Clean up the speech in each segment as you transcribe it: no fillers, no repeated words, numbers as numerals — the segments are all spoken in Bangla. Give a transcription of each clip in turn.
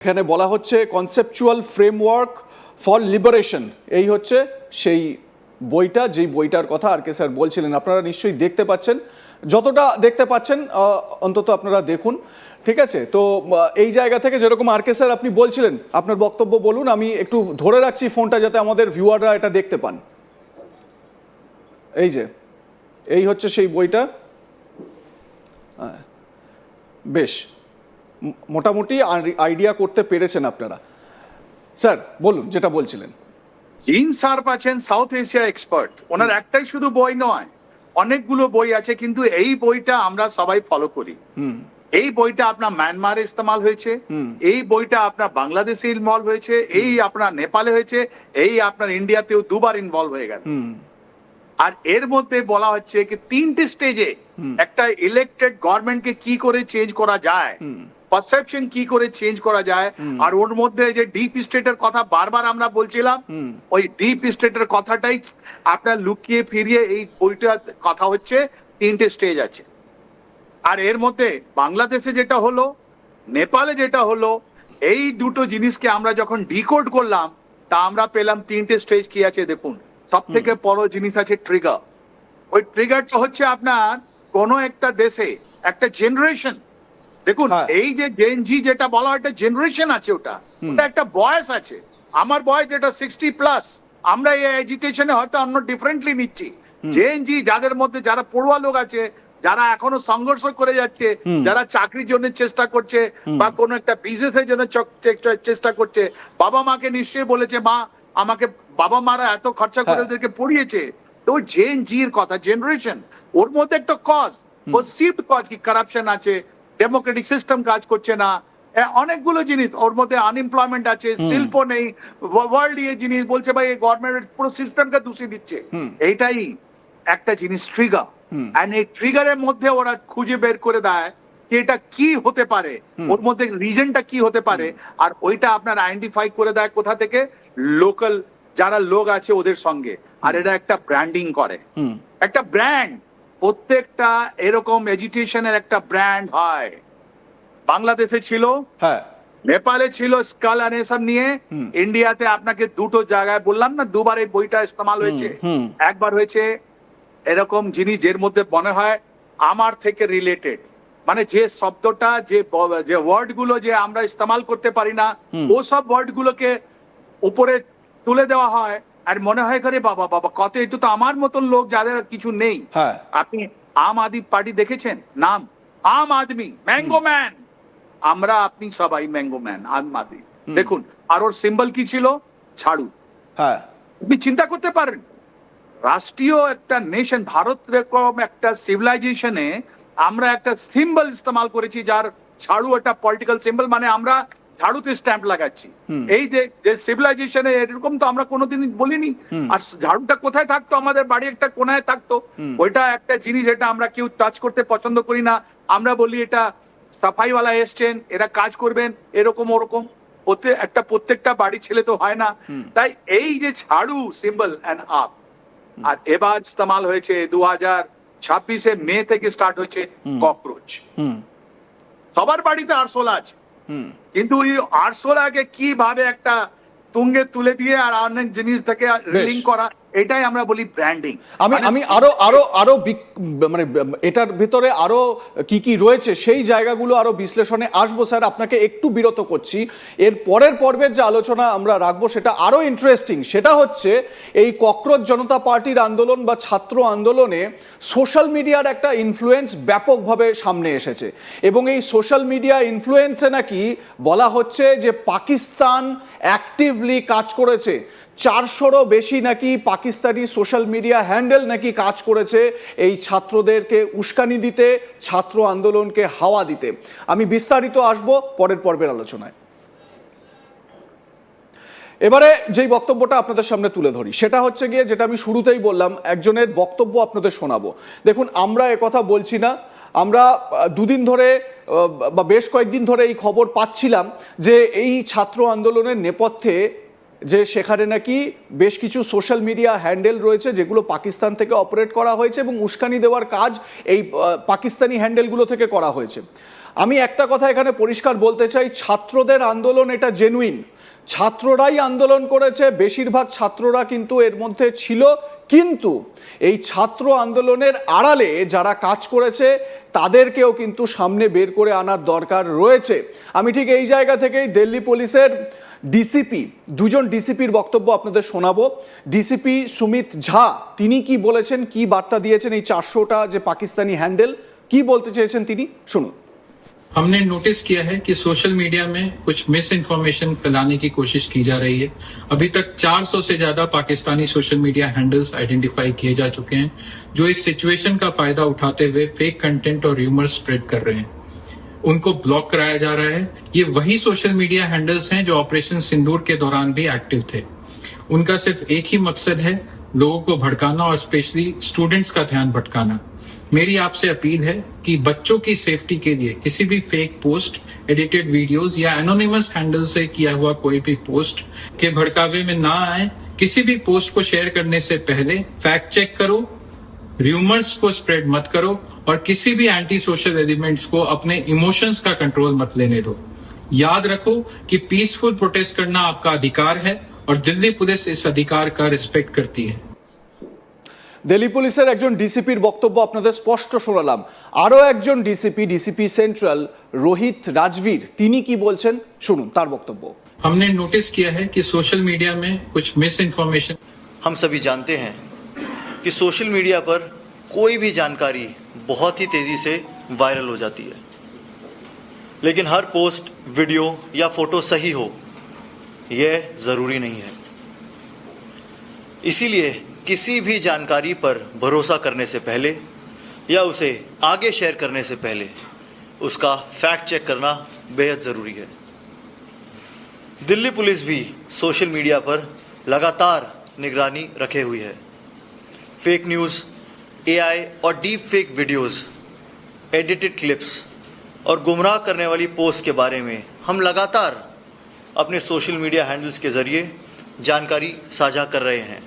এখানে বলা হচ্ছে কনসেপচুয়াল ফ্রেমওয়ার্ক ফর লিবারেশন, এই হচ্ছে সেই বইটা, যেই বইটার কথা আর কে স্যার বলছিলেন। আপনারা নিশ্চয়ই দেখতে পাচ্ছেন, যতটা দেখতে পাচ্ছেন অন্তত আপনারা দেখুন, ঠিক আছে? তো এই জায়গা থেকে যেরকম আর কে স্যার আপনি বলছিলেন, আপনার বক্তব্য বলুন, আমি একটু ধরে রাখছি ফোনটা যাতে আমাদের ভিউয়াররা এটা দেখতে পান। এই যে এই হচ্ছে সেই বইটা, বেশ মোটামুটি আইডিয়া করতে পেরেছেন আপনারা। স্যার বলুন যেটা বলছিলেন। জিন সার্প আছেন সাউথ এশিয়া এক্সপার্ট, ওনার একটাই শুধু বই নয়, অনেকগুলো বই আছে, কিন্তু এই বইটা আমরা সবাই ফলো করি। এই বইটা আপনার মায়ানমারে ইস্তেমাল হয়েছে, এই বইটা আপনার বাংলাদেশে ইনভলভ হয়েছে, এই আপনার নেপালে হয়েছে, এই আপনার ইন্ডিয়াতেও দুবার ইনভলভ হয়ে গেল। আর এর মধ্যে বলা হচ্ছে কি তিনটে স্টেজে একটা ইলেক্টেড গভর্নমেন্টকে কি করে চেঞ্জ করা যায়, পারসেপশন কি করে চেঞ্জ করা যায়। আর ওর মধ্যে যে ডিপ স্টেটের কথা বারবার আমরা বলছিলাম, ওই ডিপ স্টেটের কথাটাই আপনার লুকিয়ে ফিরিয়ে এই বইটার কথা হচ্ছে। তিনটে স্টেজ আছে, আর এর মধ্যে বাংলাদেশে যেটা হলো, নেপালে যেটা হলো, এই দুটো জিনিসকে আমরা যখন ডিকোড করলাম তা আমরা পেলাম তিনটে স্টেজ কি আছে দেখুন। সব থেকে বড় জিনিস আছে ট্রিগার। ওই ট্রিগারটা হচ্ছে আপনার কোন একটা দেশে একটা জেনারেশন, দেখুন এই যে জেনজি যেটা বলা হয় একটা জেনারেশন আছে, ওটা একটা বয়স আছে। আমার বয়স যেটা 60+, আমরা এই এডুকেশনে হয়তো অন্য ডিফারেন্টলি নিচ্ছি। জেনজি যাদের মধ্যে যারা পড়ুয়া লোক আছে, যারা এখনো সংঘর্ষ করে যাচ্ছে, যারা চাকরির জন্য চেষ্টা করছে বা কোনো একটা বিজনেসের জন্য চেষ্টা করছে, বাবা মাকে নিশ্চয়ই বলেছে মা আমাকে, বাবা মারা এত খরচা করে ওদেরকে পড়িয়েছে। তো জেন জির কথা জেনারেশন, ওর মধ্যে একটা কজ, পারসিভড কজ কি কারাপশন আছে, ডেমোক্রেটিক সিস্টেম কাজ করছে না, অনেকগুলো জিনিস ওর মধ্যে, আনএমপ্লয়মেন্ট আছে, শিল্প নেই, ওয়ার্ল্ড এই জিনিস বলছে ভাই এই গভর্নমেন্ট পুরো সিস্টেমকে দোষী দিচ্ছে। এইটাই একটা জিনিস ট্রিগার। এন্ড এই ট্রিগারের মধ্যে ওরা খুঁজে বের করে দেয় যে এটা কি হতে পারে, ওর মধ্যে রিজনটা কি হতে পারে, আর ওইটা আপনার আইডেন্টিফাই করে দেয় কোথা থেকে, লোকাল যারা লোক আছে ওদের সঙ্গে। আর এটা একটা ব্র্যান্ডিং করে, একটা ব্র্যান্ড, প্রত্যেকটা এরকম এডুকেশনের একটা ব্র্যান্ড হয়। বাংলাদেশে ছিল, নেপালে ছিল স্কাল আর এসব নিয়ে, ইন্ডিয়াতে আপনাকে দুটো জায়গায় বললাম না, দুবার এই বইটা ইস্তেমাল হয়েছে। একবার হয়েছে এরকম জিনিস যের মধ্যে মনে হয় আমার থেকে রিলেটেড, মানে যে শব্দটা যে ওয়ার্ড গুলো যে আমরা ইস্তেমাল করতে পারি না, ওসব ওয়ার্ড গুলোকে উপরে তুলে দেওয়া হয়, আর মনে হয় করে বাবা বাবা কত, এটা তো আমার মতন লোক যাদের কিছু নেই। আপনি আম আদমি পার্টি দেখেছেন, নাম আম আদমি, ম্যাঙ্গো ম্যান, আমরা আপনি সবাই ম্যাঙ্গো ম্যান, আম আদমি। দেখুন, আর ওর সিম্বল কি ছিল, ঝাড়ু। আপনি চিন্তা করতে পারেন, রাষ্ট্রীয় একটা নেশন ভারত এরকম একটা সিভিলাইজেশনে আমরা একটা সিম্বল ইস্তেমাল করেছি যার ঝাড়ু একটা পলিটিক্যাল সিম্বল, মানে আমরা ঝাড়ুতে স্ট্যাম্প লাগাচ্ছি। এই যে সিভিলাইজেশনে এরকম তো আমরা কোনোদিন বলিনি। আর ঝাড়ুটা কোথায় থাকতো, আমাদের বাড়ি একটা কোনায় থাকতো, ওইটা একটা জিনিস, এটা আমরা কেউ টাচ করতে পছন্দ করি না। আমরা বলি এটা সাফাইওয়ালা এসছেন, এরা কাজ করবেন, এরকম ওরকম, প্রত্যেকটা বাড়ি ছেলে তো হয় না। তাই এই যে ঝাড়ু সিম্বল অ্যান্ড আপ, আর এবার ইস্তেমাল হয়েছে 2026 মে থেকে স্টার্ট হয়েছে ককরোচ। সবার বাড়িতে আরশোলা আছে, কিন্তু ওই আরশোলাকে কিভাবে একটা তুঙ্গে তুলে দিয়ে আর অনেক জিনিস থেকে লিঙ্ক করা, এটাই আমরা বলি ব্র্যান্ডিং। আমি আরো মানে এটার ভিতরে আরো কি কি রয়েছে সেই জায়গাগুলো আরো বিশ্লেষণে আসবো। স্যার আপনাকে একটু বিরত করছি, এর পরের পর্বের যে আলোচনা আমরা রাখবো সেটা আরো ইন্টারেস্টিং। সেটা হচ্ছে এই ককরোচ জনতা পার্টির আন্দোলন বা ছাত্র আন্দোলনে সোশ্যাল মিডিয়ার একটা ইনফ্লুয়েন্স ব্যাপকভাবে সামনে এসেছে, এবং এই সোশ্যাল মিডিয়া ইনফ্লুয়েন্সে নাকি বলা হচ্ছে যে পাকিস্তান অ্যাক্টিভলি কাজ করেছে। 400রও বেশি নাকি পাকিস্তানি সোশ্যাল মিডিয়া হ্যান্ডেল নাকি কাজ করেছে এই ছাত্রদেরকে উস্কানি দিতে, ছাত্র আন্দোলনকে হাওয়া দিতে। আমি বিস্তারিত আসব পরের পর্বের আলোচনায়। এবারে যেই বক্তব্যটা আপনাদের সামনে তুলে ধরি সেটা হচ্ছে গিয়ে, যেটা আমি শুরুতেই বললাম, একজনের বক্তব্য আপনাদের শোনাবো। দেখুন, আমরা একথা বলছি না, আমরা দুদিন ধরে বা বেশ কয়েকদিন ধরে এই খবর পাচ্ছিলাম যে এই ছাত্র আন্দোলনের নেপথ্যে যে সেখানে নাকি বেশ কিছু সোশ্যাল মিডিয়া হ্যান্ডেল রয়েছে যেগুলো পাকিস্তান থেকে অপারেট করা হয়েছে এবং উস্কানি দেওয়ার কাজ এই পাকিস্তানি হ্যান্ডেলগুলো থেকে করা হয়েছে। আমি একটা কথা এখানে পরিষ্কার বলতে চাই, ছাত্রদের আন্দোলন এটা জেনুইন, ছাত্ররাই আন্দোলন করেছে, বেশিরভাগ ছাত্ররা কিন্তু এর মধ্যে ছিল, কিন্তু এই ছাত্র আন্দোলনের আড়ালে যারা কাজ করেছে তাদেরকেও কিন্তু সামনে বের করে আনার দরকার রয়েছে। আমি ঠিক এই জায়গা থেকেই দিল্লি পুলিশের ডিসিপি, দুজন ডিসিপির বক্তব্য আপনাদের শোনাবো। ডিসিপি সুমিত ঝা তিনি কি বলেছেন, কি বার্তা দিয়েছেন এই 400টা যে পাকিস্তানি হ্যান্ডেল, কি বলতে চেয়েছেন তিনি, শুনুন। हमने नोटिस किया है कि सोशल मीडिया में कुछ मिस इन्फॉर्मेशन फैलाने की कोशिश की जा रही है। अभी तक 400 से ज्यादा Pakistani social media handles identify किए जा चुके हैं जो इस सिचुएशन का फायदा उठाते हुए फेक कंटेंट और र्यूमर स्प्रेड कर रहे हैं। उनको ब्लॉक कराया जा रहा है। ये वही सोशल मीडिया हैंडल्स हैं जो ऑपरेशन सिंदूर के दौरान भी एक्टिव थे। उनका सिर्फ एक ही मकसद है, लोगों को भड़काना और स्पेशली स्टूडेंट्स का ध्यान भटकाना। मेरी आपसे अपील है कि बच्चों की सेफ्टी के लिए किसी भी फेक पोस्ट, एडिटेड वीडियोस या एनोनिमस हैंडल से किया हुआ कोई भी पोस्ट के भड़कावे में ना आए। किसी भी पोस्ट को शेयर करने से पहले फैक्ट चेक करो, र्यूमर्स को स्प्रेड मत करो और किसी भी एंटी सोशल एलिमेंट्स को अपने इमोशंस का कंट्रोल मत लेने दो। याद रखो कि पीसफुल प्रोटेस्ट करना आपका अधिकार है और दिल्ली पुलिस इस अधिकार का रिस्पेक्ट करती है। দিল্লি পুলিশের একজন ডিসিপির বক্তব্য আপনাদের স্পষ্ট শোনালাম। আরও একজন DCP, DCP central Rohit Rajveer, তিনি কি বলছেন শুনুন তার বক্তব্য। हमने नोटिस किया है कि सोशल मीडिया में कुछ मिस इन्फॉर्मेशन हम सभी जानते हैं कि सोशल मीडिया पर कोई भी जानकारी बहुत ही तेज़ी से वायरल हो जाती है, लेकिन हर पोस्ट, वीडियो या फोटो सही हो यह ज़रूरी नहीं है। इसीलिए किसी भी जानकारी पर भरोसा करने से पहले या उसे आगे शेयर करने से पहले उसका फैक्ट चेक करना बेहद ज़रूरी है। दिल्ली पुलिस भी सोशल मीडिया पर लगातार निगरानी रखे हुई है। फेक न्यूज़, एआई और deep fake videos, edited clips और गुमराह करने वाली पोस्ट के बारे में हम लगातार अपने सोशल मीडिया हैंडल्स के ज़रिए जानकारी साझा कर रहे हैं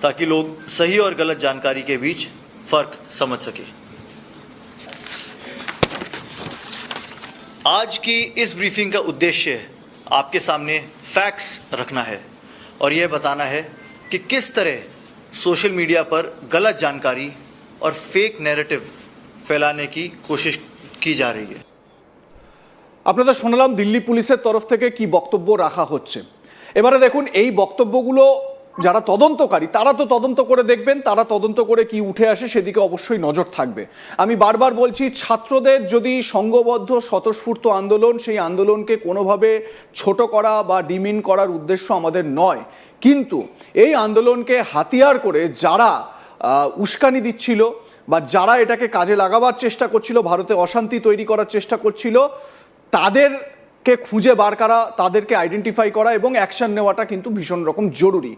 ताकि लोग सही और गलत जानकारी के बीच फ़र्क समझ सके। आज की इस ब्रीफिंग का उद्देश्य आपके सामने फैक्ट्स रखना है और यह बताना है कि किस तरह सोशल मीडिया पर गलत जानकारी और फेक नैरेटिव फैलाने की कोशिश की जा रही है। আপনাদের শোনালাম দিল্লি পুলিশের তরফ থেকে কি বক্তব্য রাখা হচ্ছে। এবারে দেখুন এই বক্তব্যগুলো যারা তদন্তকারী তারা তো তদন্ত করে দেখবেন, তারা তদন্ত করে কি উঠে আসে সেদিকে অবশ্যই নজর থাকবে। আমি বারবার বলছি, ছাত্রদের যদি সংঘবদ্ধ স্বতঃস্ফূর্ত আন্দোলন, সেই আন্দোলনকে কোনোভাবে ছোট করা বা ডিমিন করার উদ্দেশ্য আমাদের নয়, কিন্তু এই আন্দোলনকে হাতিয়ার করে যারা উস্কানি দিচ্ছিল বা যারা এটাকে কাজে লাগাবার চেষ্টা করছিল, ভারতে অশান্তি তৈরি করার চেষ্টা করছিল, তাদেরকে খুঁজে বার করা, তাদেরকে আইডেন্টিফাই করা এবং অ্যাকশন নেওয়াটা কিন্তু ভীষণ রকম জরুরি।